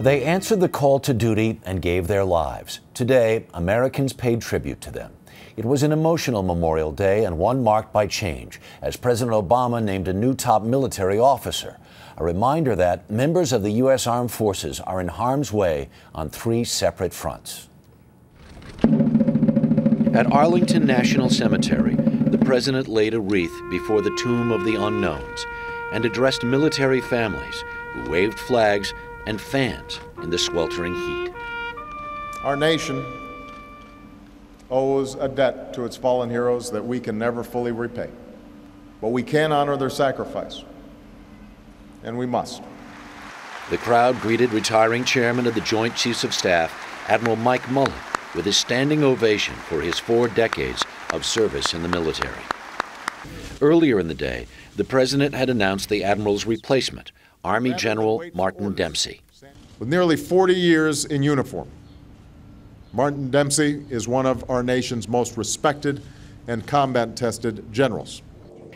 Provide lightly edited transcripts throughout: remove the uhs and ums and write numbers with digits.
They answered the call to duty and gave their lives. Today, Americans paid tribute to them. It was an emotional Memorial Day and one marked by change, as President Obama named a new top military officer. A reminder that members of the U.S. Armed Forces are in harm's way on 3 separate fronts. At Arlington National Cemetery, the president laid a wreath before the tomb of the unknowns and addressed military families who waved flags and fans in the sweltering heat. Our nation owes a debt to its fallen heroes that we can never fully repay. But we can honor their sacrifice, and we must. The crowd greeted retiring Chairman of the Joint Chiefs of Staff, Admiral Mike Mullen, with a standing ovation for his 4 decades of service in the military. Earlier in the day, the President had announced the Admiral's replacement, Army General Martin Dempsey. With nearly 40 years in uniform, Martin Dempsey is one of our nation's most respected and combat-tested generals.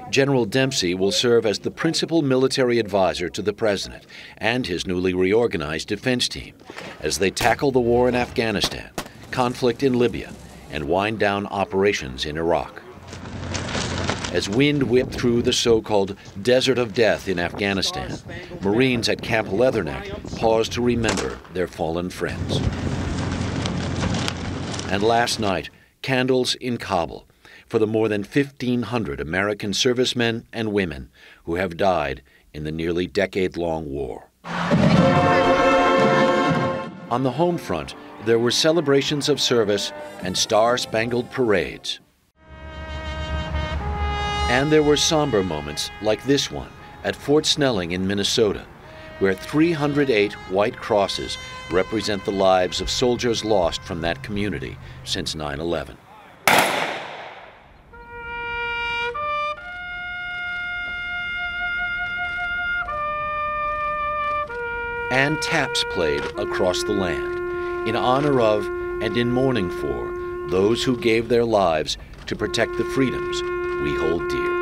General Dempsey will serve as the principal military advisor to the President and his newly reorganized defense team as they tackle the war in Afghanistan, conflict in Libya, and wind down operations in Iraq. As wind whipped through the so-called Desert of Death in Afghanistan, Marines at Camp Leatherneck paused to remember their fallen friends. And last night, candles in Kabul for the more than 1,500 American servicemen and women who have died in the nearly decade-long war. On the home front, there were celebrations of service and star-spangled parades. And there were somber moments like this one at Fort Snelling in Minnesota, where 308 white crosses represent the lives of soldiers lost from that community since 9/11. And taps played across the land in honor of and in mourning for those who gave their lives to protect the freedoms we hold dear.